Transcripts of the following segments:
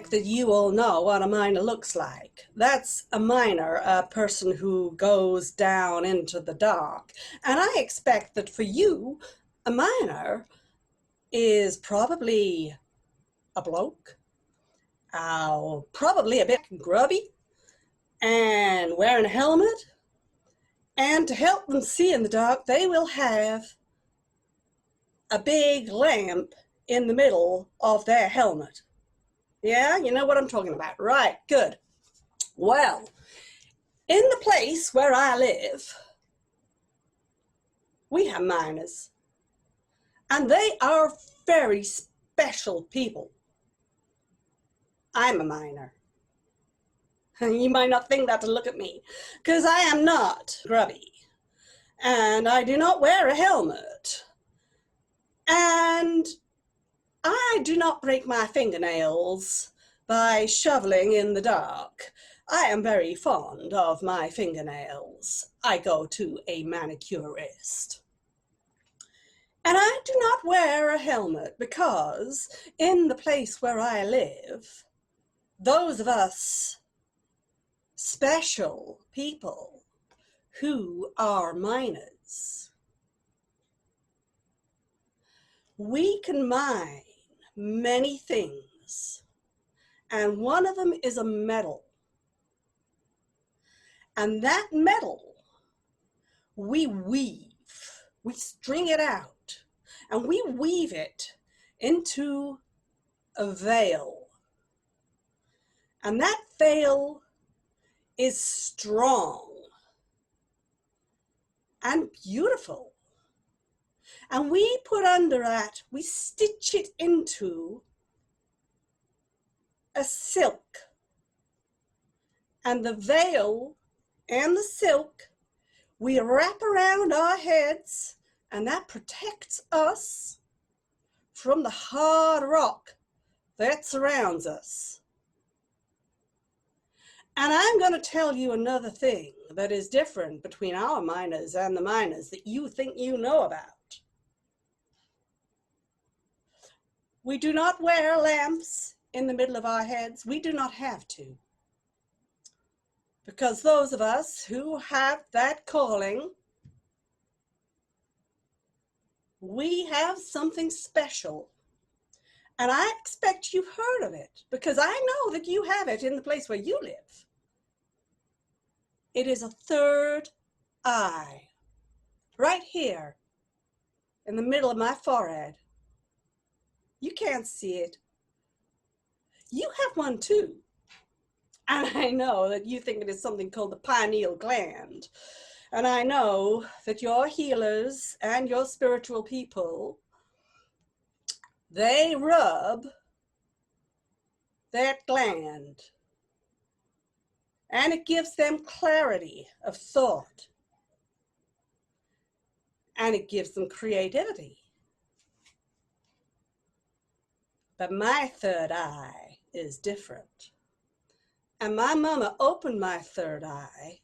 expect that you all know what a miner looks like. That's a miner, a person who goes down into the dark. And I expect that for you, a miner is probably a bloke, probably a bit grubby, and wearing a helmet. And to help them see in the dark, they will have a big lamp in the middle of their helmet. Yeah, you know what I'm talking about. Right, good. Well, in the place where I live, we have miners, and they are very special people. I'm a miner. You might not think that to look at me, because I am not grubby, and I do not wear a helmet, and I do not break my fingernails by shoveling in the dark. I am very fond of my fingernails. I go to a manicurist. And I do not wear a helmet because in the place where I live, those of us special people who are miners, we can mine many things, and one of them is a metal. And that metal, we weave, we string it out, and we weave it into a veil. And that veil is strong and beautiful. And we put under that, we stitch it into a silk. And the veil and the silk we wrap around our heads, and that protects us from the hard rock that surrounds us. And I'm going to tell you another thing that is different between our miners and the miners that you think you know about. We do not wear lamps in the middle of our heads. We do not have to. Because those of us who have that calling, we have something special. And I expect you've heard of it, because I know that you have it in the place where you live. It is a third eye, right here in the middle of my forehead. You can't see it. You have one too. And I know that you think it is something called the pineal gland. And I know that your healers and your spiritual people, they rub that gland. And it gives them clarity of thought. And it gives them creativity. But my third eye is different. And my mama opened my third eye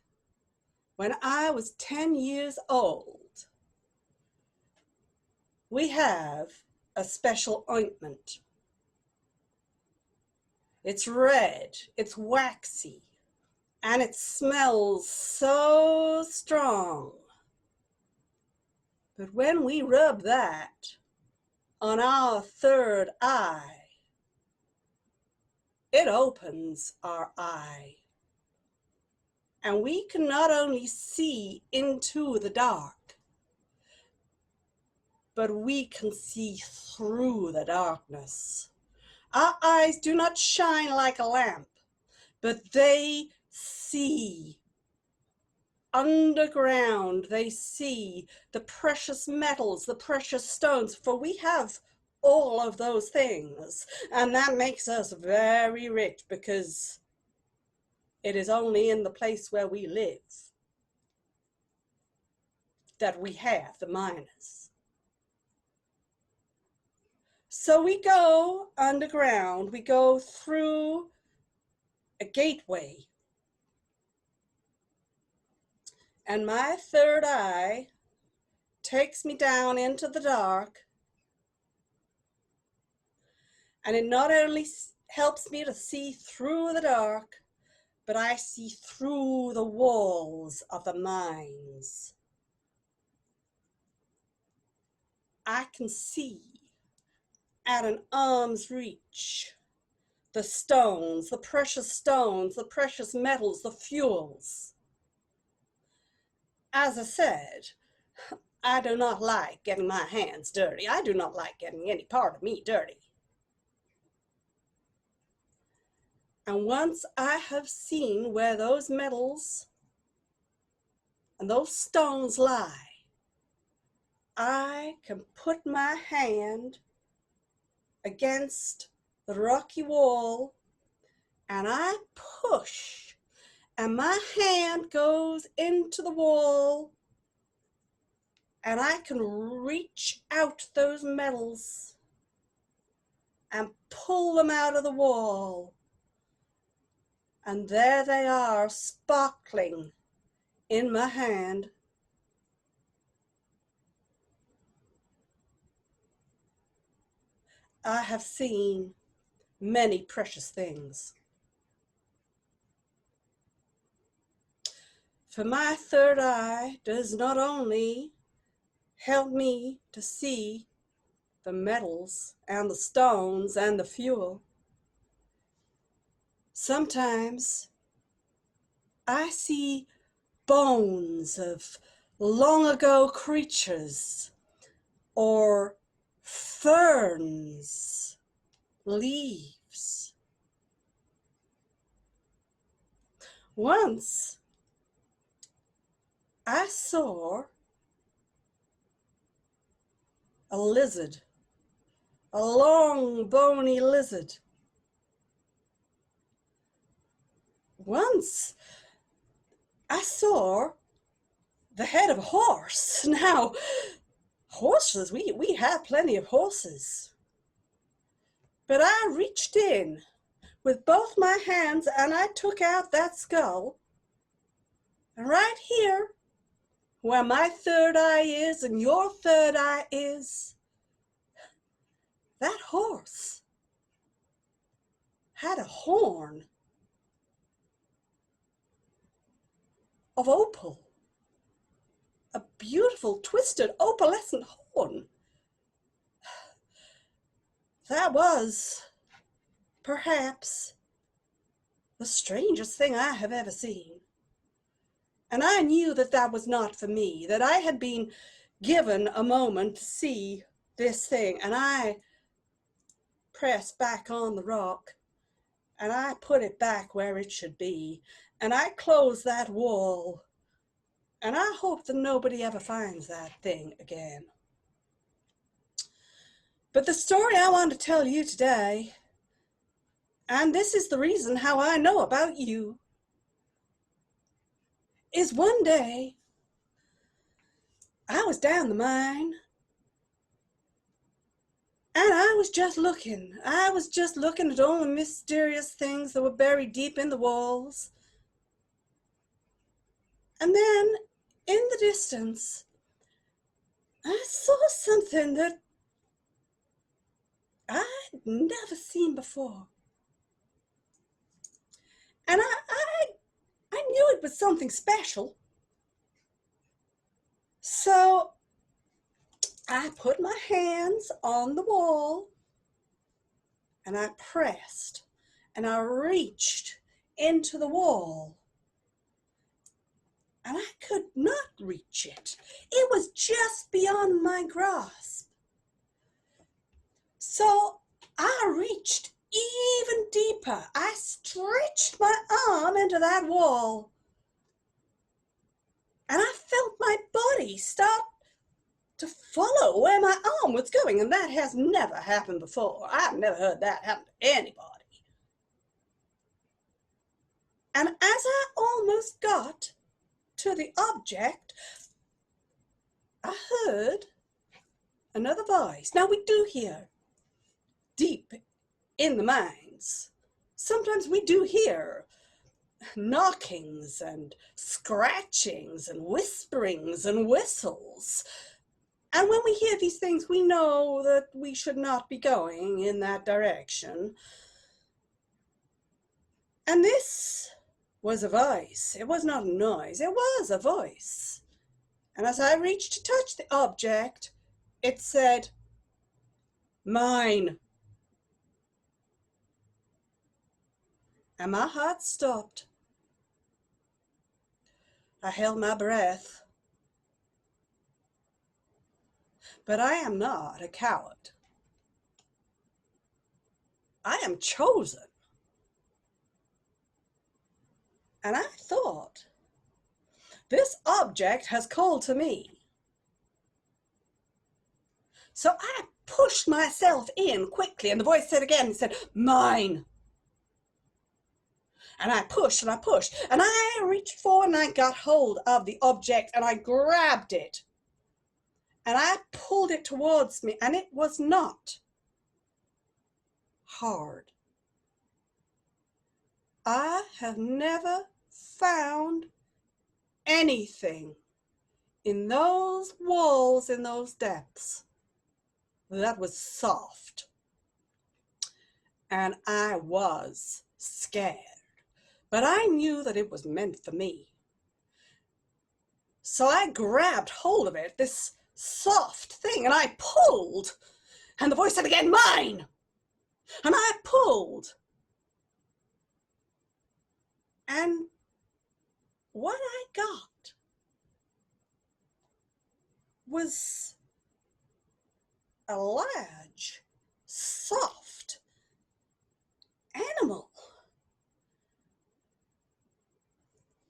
when I was 10 years old. We have a special ointment. It's red, it's waxy, and it smells so strong. But when we rub that on our third eye, it opens our eye. And we can not only see into the dark, but we can see through the darkness. Our eyes do not shine like a lamp, but they see underground. They see the precious metals, the precious stones, for we have all of those things. And that makes us very rich, because it is only in the place where we live that we have the miners. So we go underground, we go through a gateway. And my third eye takes me down into the dark. And it not only helps me to see through the dark, but I see through the walls of the mines. I can see at an arm's reach the stones, the precious metals, the fuels. As I said, I do not like getting my hands dirty. I do not like getting any part of me dirty. And once I have seen where those metals and those stones lie, I can put my hand against the rocky wall and I push, and my hand goes into the wall and I can reach out those metals and pull them out of the wall. And there they are, sparkling in my hand. I have seen many precious things. For my third eye does not only help me to see the metals and the stones and the fuel. Sometimes I see bones of long ago creatures, or ferns, leaves. Once I saw a lizard, a long bony lizard. Once I saw the head of a horse. Now, horses, we have plenty of horses. But I reached in with both my hands and I took out that skull. And right here, where my third eye is and your third eye is, that horse had a horn of opal, a beautiful twisted opalescent horn. That was perhaps the strangest thing I have ever seen. And I knew that that was not for me, that I had been given a moment to see this thing, and I pressed back on the rock and I put it back where it should be, and I closed that wall, and I hope that nobody ever finds that thing again. But the story I want to tell you today, and this is the reason how I know about you, is one day I was down the mine and I was just looking. I was just looking at all the mysterious things that were buried deep in the walls. And then in the distance, I saw something that I'd never seen before. And I knew it was something special. So I put my hands on the wall and I pressed and I reached into the wall. And I could not reach it. It was just beyond my grasp. So I reached even deeper. I stretched my arm into that wall. And I felt my body start to follow where my arm was going. And that has never happened before. I've never heard that happen to anybody. And as I almost got to the object, I heard another voice. Now we do hear deep in the mines. Sometimes we do hear knockings and scratchings and whisperings and whistles. And when we hear these things, we know that we should not be going in that direction. And this was a voice. It was not a noise, it was a voice. And as I reached to touch the object, it said, "Mine." And my heart stopped. I held my breath. But I am not a coward. I am chosen. And I thought, this object has called to me. So I pushed myself in quickly, and the voice said again, it said, "Mine." And I pushed and I pushed, and I reached forward and I got hold of the object and I grabbed it. And I pulled it towards me, and it was not hard. I have never found anything in those walls, in those depths, that was soft. And I was scared, but I knew that it was meant for me. So I grabbed hold of it, this soft thing, and I pulled, and the voice said again, "Mine." And I pulled. And what I got was a large, soft animal.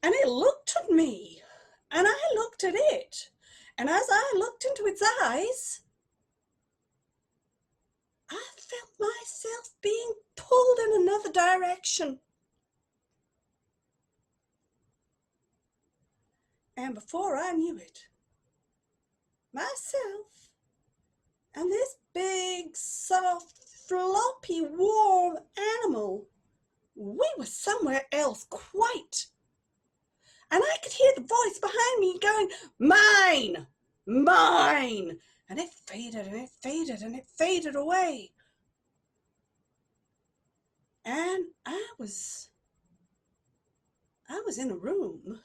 And it looked at me, and I looked at it. And as I looked into its eyes, I felt myself being pulled in another direction. And before I knew it, myself and this big, soft, floppy, warm animal, we were somewhere else quite. And I could hear the voice behind me going, "Mine, mine." And it faded and it faded and it faded away. And I was in a room.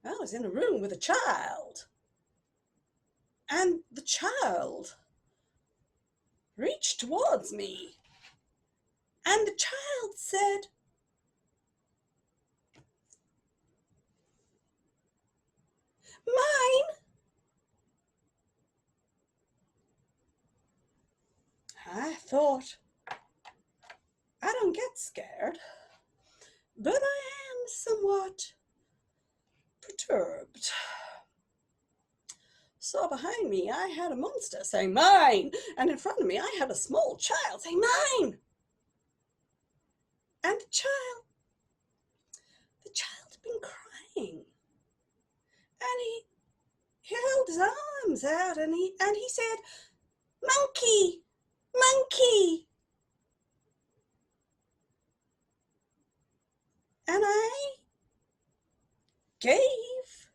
I was in a room with a child. And the child reached towards me. And the child said, "Mine." I thought, I don't get scared, but I am somewhat perturbed. So behind me, I had a monster saying, "Mine." And in front of me, I had a small child saying, "Mine." And the child had been crying. And he held his arms out and he said, "Monkey, monkey." And I gave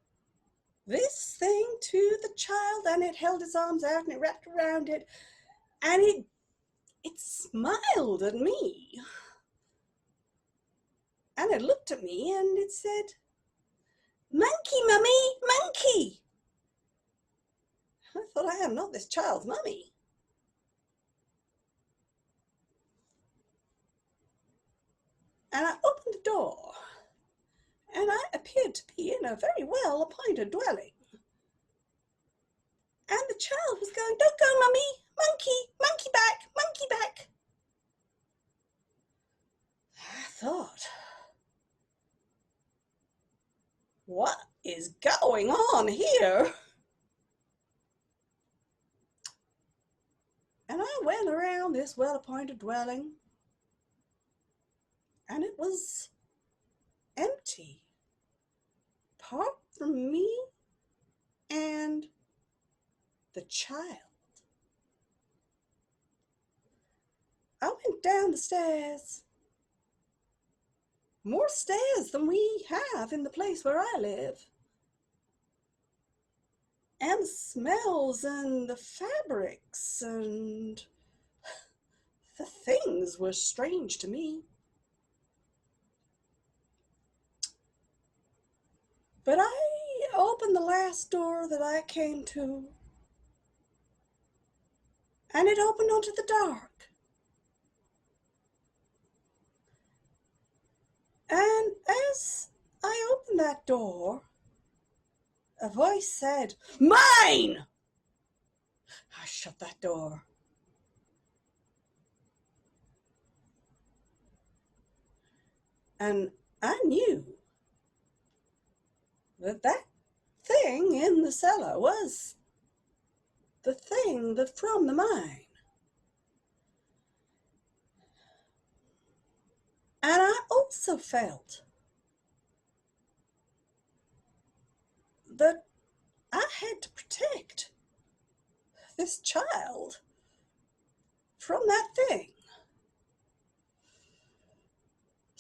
this thing to the child, and it held its arms out and it wrapped around it, and it smiled at me. And it looked at me and it said, "Monkey, mummy, monkey." I thought, I am not this child's mummy. And I opened the door, and I appeared to be in a very well-appointed dwelling. And the child was going, "Don't go, mummy, monkey, monkey back, monkey back." I thought, what is going on here? And I went around this well-appointed dwelling, and it was empty, apart from me and the child. I went down the stairs, more stairs than we have in the place where I live. And the smells and the fabrics and the things were strange to me. But I opened the last door that I came to, and it opened onto the dark. And as I opened that door, a voice said, "Mine!" I shut that door. And I knew that that thing in the cellar was the thing that from the mine. And I also felt that I had to protect this child from that thing.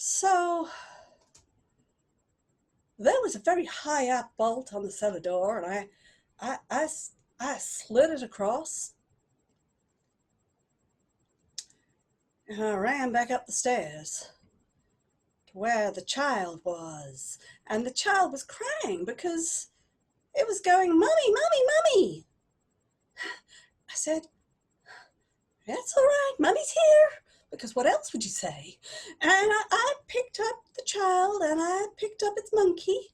So there was a very high up bolt on the cellar door, and I slid it across, and I ran back up the stairs to where the child was. And the child was crying because it was going, "Mummy, Mummy, Mummy." I said, "That's all right, Mummy's here," because what else would you say? And I picked up the child, and I picked up its monkey,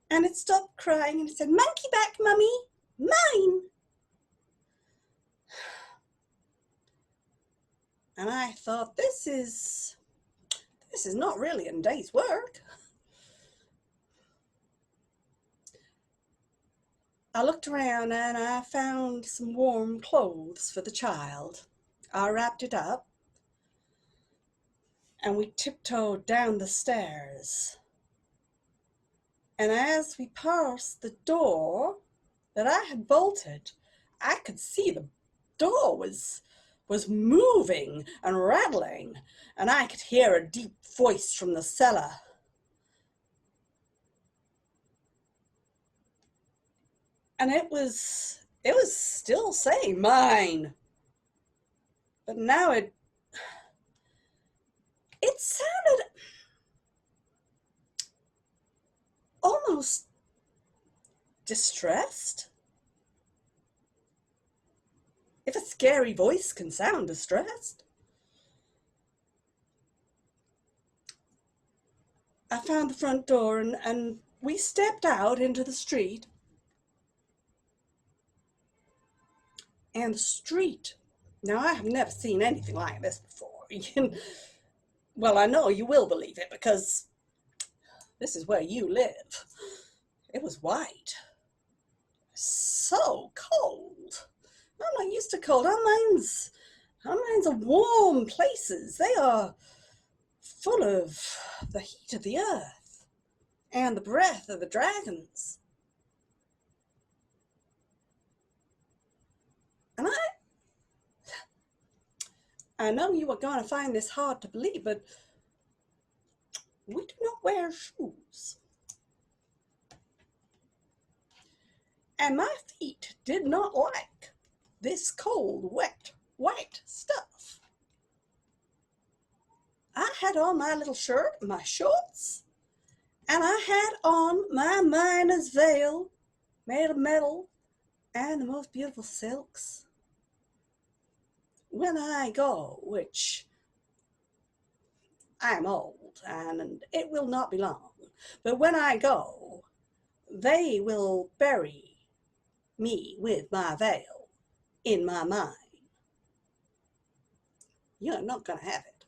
and it stopped crying, and it said, "Monkey back, Mummy, mine." And I thought, this is not really a day's work. I looked around and I found some warm clothes for the child. I wrapped it up, and we tiptoed down the stairs. And as we passed the door that I had bolted, I could see the door was moving and rattling, and I could hear a deep voice from the cellar. And it was still saying "mine," but now it sounded almost distressed. If a scary voice can sound distressed. I found the front door, and we stepped out into the street. And the street, now I have never seen anything like this before. Well, I know you will believe it because this is where you live. It was white. So cold. I'm not used to cold. Our minds are warm places. They are full of the heat of the earth and the breath of the dragons. And I know you are going to find this hard to believe, but we do not wear shoes. And my feet did not like this cold, wet, white stuff. I had on my little shirt, my shorts, and I had on my miner's veil made of metal and the most beautiful silks. When I go, which I'm old and it will not be long, but when I go, they will bury me with my veil in my mind. You're not going to have it.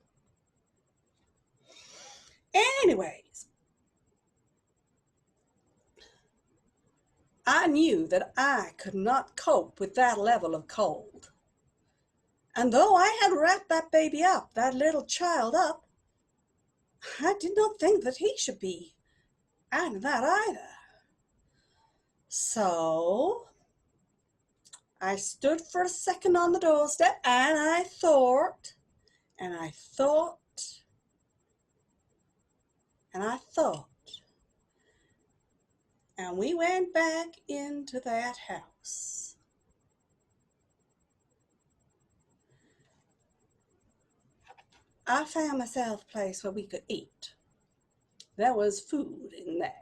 Anyways, I knew that I could not cope with that level of cold. And though I had wrapped that baby up, that little child up, I did not think that he should be out of that either. So I stood for a second on the doorstep, and I thought, and I thought, and I thought. And we went back into that house. I found myself a place where we could eat. There was food in there.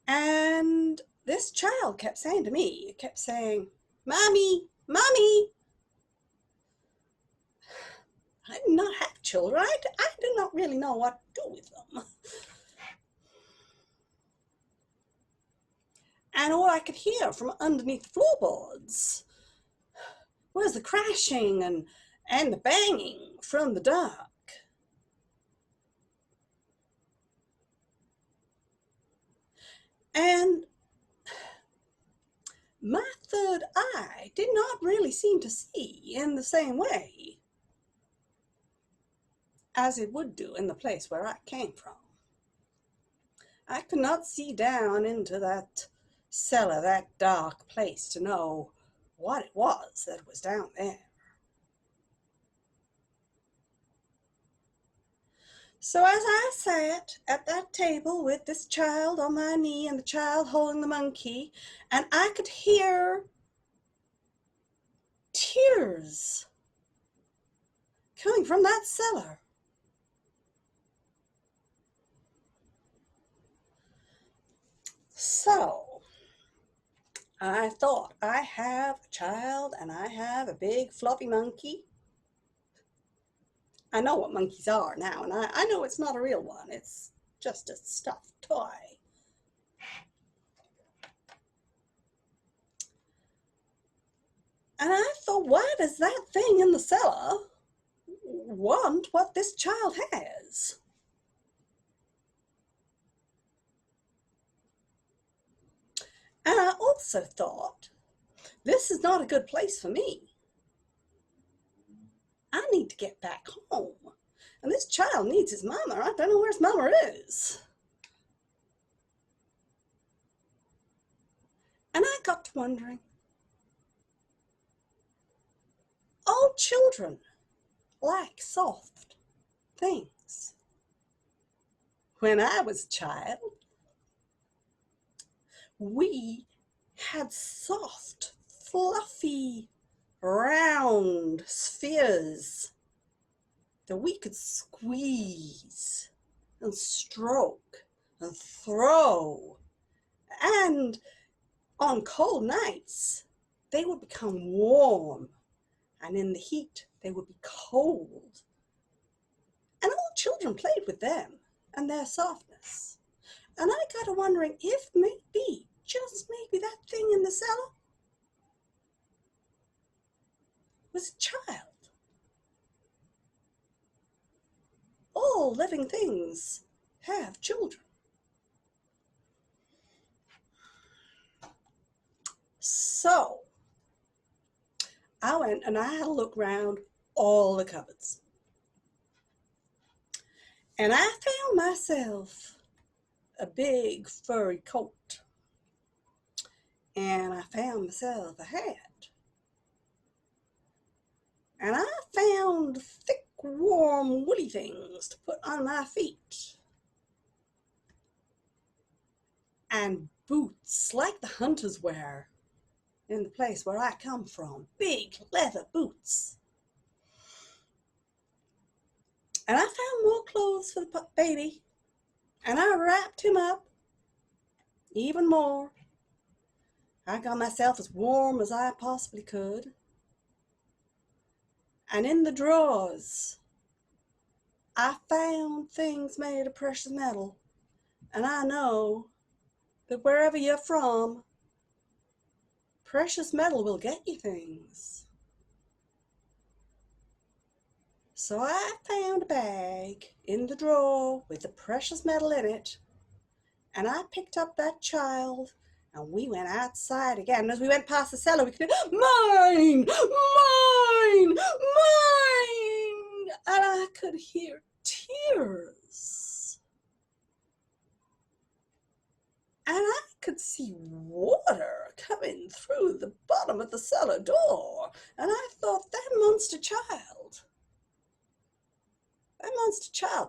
And this child kept saying to me, it kept saying, "Mommy, Mommy." I did not have children. I did not really know what to do with them. And all I could hear from underneath the floorboards was the crashing and the banging from the dark. And my third eye did not really seem to see in the same way as it would do in the place where I came from. I could not see down into that cellar, that dark place, to know what it was that was down there. So as I sat at that table with this child on my knee and the child holding the monkey, and I could hear tears coming from that cellar. So I thought, I have a child and I have a big fluffy monkey. I know what monkeys are now, and I know it's not a real one. It's just a stuffed toy. And I thought, why does that thing in the cellar want what this child has? And I also thought, this is not a good place for me. I need to get back home. And this child needs his mama. I don't know where his mama is. And I got to wondering, all children like soft things. When I was a child, we had soft, fluffy, round spheres that we could squeeze and stroke and throw. And on cold nights, they would become warm, and in the heat, they would be cold. And all children played with them and their softness. And I got to wondering if maybe, just maybe, that thing in the cellar was a child. All living things have children. So I went and I had a look around all the cupboards. And I found myself a big furry coat. And I found myself a hat. And I found thick, warm, woolly things to put on my feet. And boots like the hunters wear in the place where I come from. Big leather boots. And I found more clothes for the baby. And I wrapped him up even more. I got myself as warm as I possibly could. And in the drawers, I found things made of precious metal. And I know that wherever you're from, precious metal will get you things. So I found a bag in the drawer with the precious metal in it, and I picked up that child, and we went outside again. And as we went past the cellar, we could hear, "Mine! Mine! Mine!" And I could hear tears. And I could see water coming through the bottom of the cellar door. And I thought, that monster child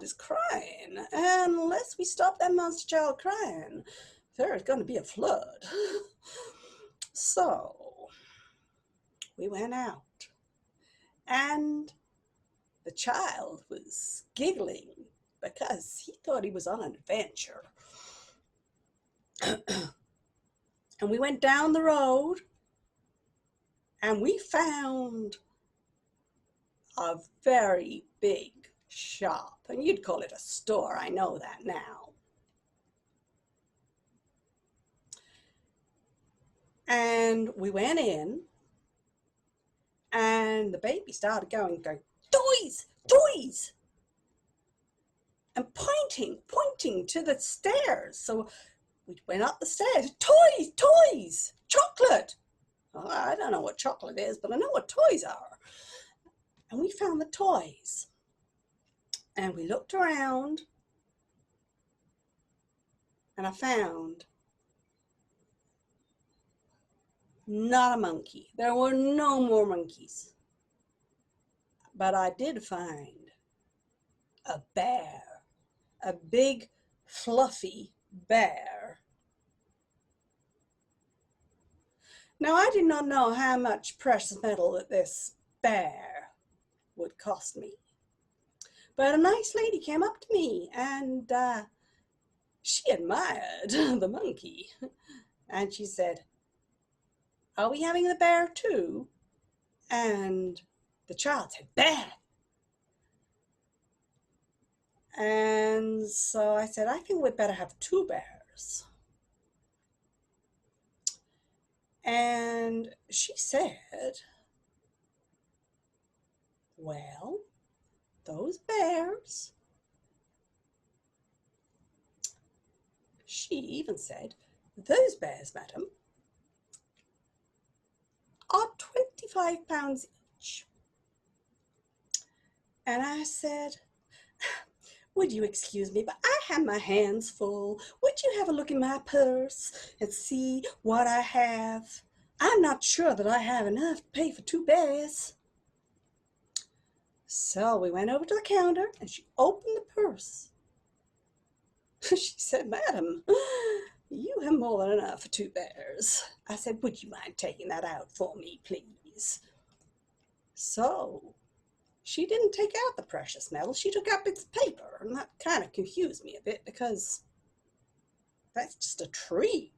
is crying. And unless we stop that monster child crying, there is going to be a flood. So we went out And the child was giggling because he thought he was on an adventure. And we went down the road and we found a very big shop. And you'd call it a store, I know that now. And we went in and the baby started going, toys, toys, and pointing to the stairs. So we went up the stairs, toys, toys, chocolate. Oh, I don't know what chocolate is, but I know what toys are. And we found the toys. And we looked around and I found not a monkey. There were no more monkeys. But I did find a bear, a big, fluffy bear. Now, I did not know how much precious metal that this bear would cost me. But a nice lady came up to me and she admired the monkey. And she said, are we having the bear too? And the child said, bear. And so I said, I think we'd better have 2 bears. And she said, well, those bears, she even said, those bears, madam, are £25 each. And I said, would you excuse me, but I have my hands full. Would you have a look in my purse and see what I have? I'm not sure that I have enough to pay for 2 bears. So we went over to the counter and she opened the purse. She said, madam, you have more than enough for 2 bears. I said, would you mind taking that out for me, please? So she didn't take out the precious metal. She took out bits of paper, and that kind of confused me a bit because that's just a tree.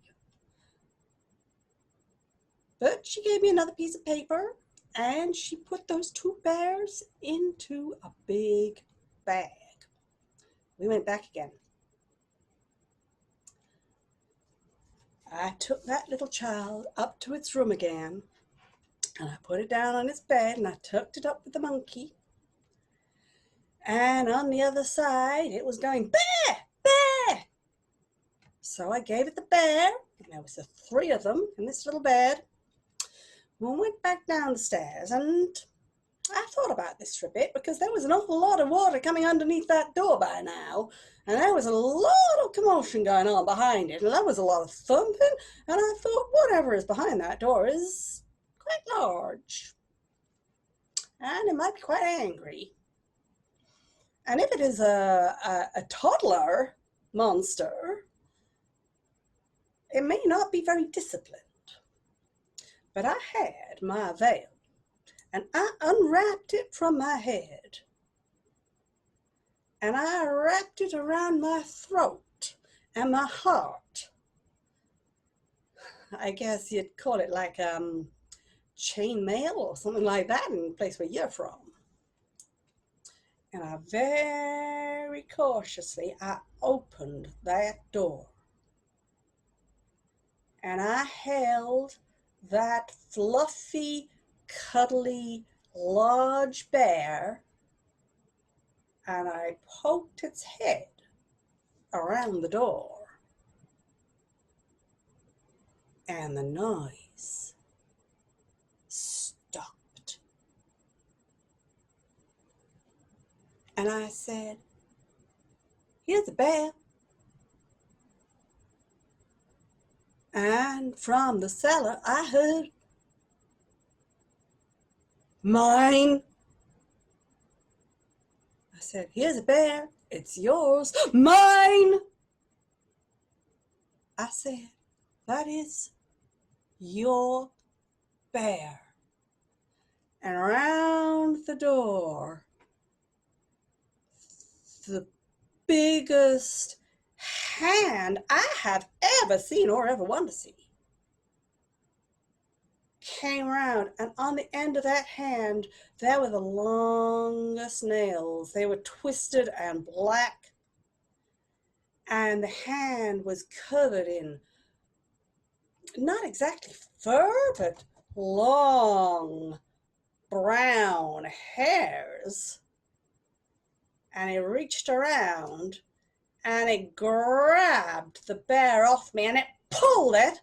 But she gave me another piece of paper, and she put those 2 bears into a big bag. We went back again. I took that little child up to its room again, and I put it down on its bed, and I tucked it up with the monkey. And on the other side, it was going, bear, bear. So I gave it the bear, and there was 3 of them in this little bed. We went back down the stairs, and I thought about this for a bit because there was an awful lot of water coming underneath that door by now, and there was a lot of commotion going on behind it, and there was a lot of thumping, and I thought whatever is behind that door is quite large, and it might be quite angry. And if it is a toddler monster, it may not be very disciplined. But I had my veil, and I unwrapped it from my head, and I wrapped it around my throat and my heart. I guess you'd call it like chain mail or something like that in the place where you're from. And I very cautiously, I opened that door. And I held that fluffy, cuddly, large bear, and I poked its head around the door. And the noise stopped. And I said, here's a bear. And from the cellar, I heard, mine. I said, here's a bear. It's yours. Mine. I said, that is your bear. And around the door, the biggest hand I have ever seen or ever wanted to see came around, and on the end of that hand there were the longest nails. They were twisted and black, and the hand was covered in not exactly fur, but long brown hairs. And it reached around and it grabbed the bear off me and it pulled it.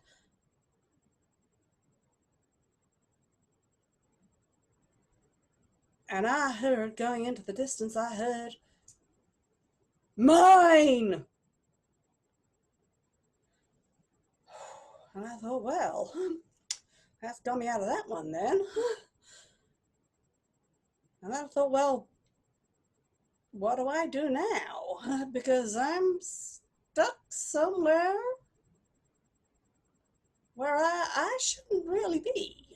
And I heard, going into the distance, I heard, "Mine!" And I thought, well, that's got me out of that one then. And I thought, well, what do I do now? Because I'm stuck somewhere where I shouldn't really be.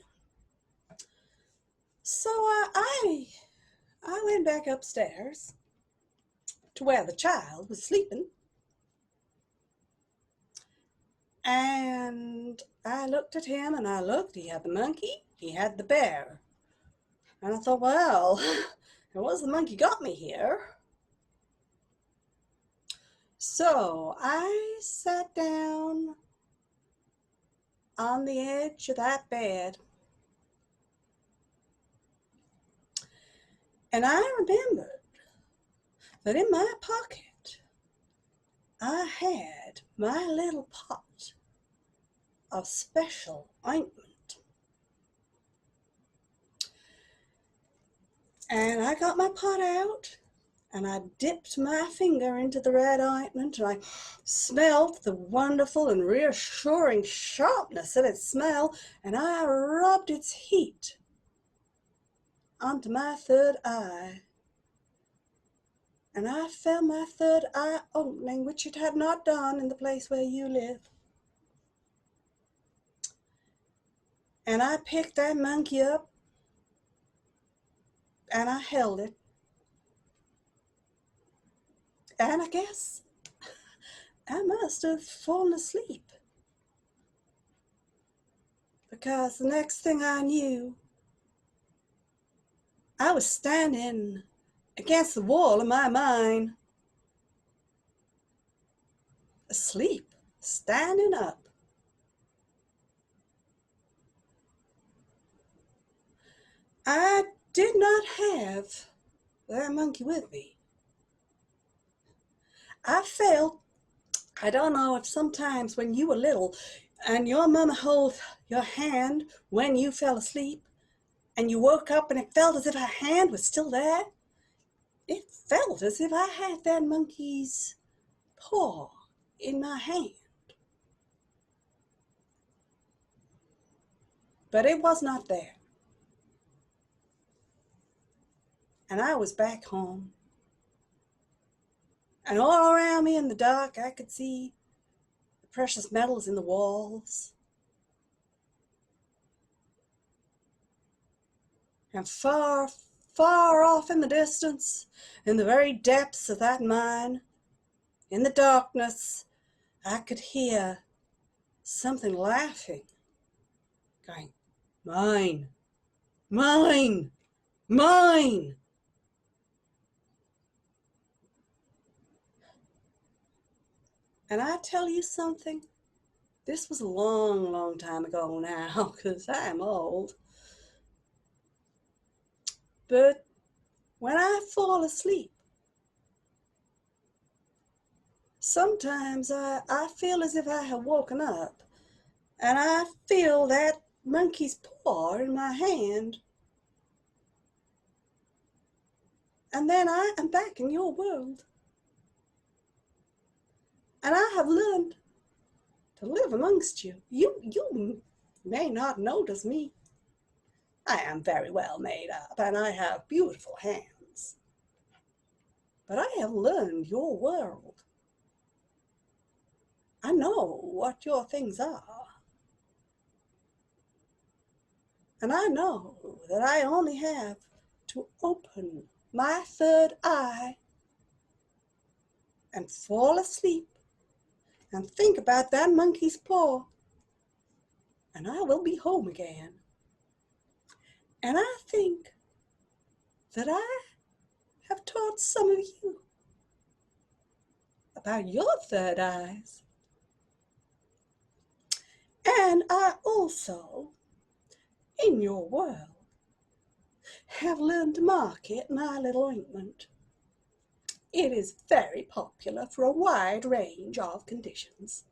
So I went back upstairs to where the child was sleeping. And I looked at him and I looked. He had the monkey, he had the bear. And I thought, well, it was the monkey got me here. So I sat down on the edge of that bed. And I remembered that in my pocket, I had my little pot of special ointment. And I got my pot out and I dipped my finger into the red ointment and I smelled the wonderful and reassuring sharpness of its smell, and I rubbed its heat onto my third eye. And I felt my third eye opening, which it had not done in the place where you live. And I picked that monkey up and I held it. And I guess I must have fallen asleep, because the next thing I knew, I was standing against the wall of my mind, asleep, standing up. I did not have that monkey with me. I felt, I don't know if sometimes when you were little and your mama held your hand when you fell asleep and you woke up and it felt as if her hand was still there. It felt as if I had that monkey's paw in my hand. But it was not there. And I was back home. And all around me in the dark, I could see the precious metals in the walls. And far, far off in the distance, in the very depths of that mine, in the darkness, I could hear something laughing, going, "Mine, mine, mine." And I tell you something, this was a long, long time ago now, because I'm old. But when I fall asleep, sometimes I feel as if I have woken up, and I feel that monkey's paw in my hand. And then I am back in your world. And I have learned to live amongst you. You may not notice me. I am very well made up, and I have beautiful hands. But I have learned your world. I know what your things are. And I know that I only have to open my third eye and fall asleep and think about that monkey's paw, and I will be home again. And I think that I have taught some of you about your third eyes. And I also, in your world, have learned to market my little ointment. It is very popular for a wide range of conditions.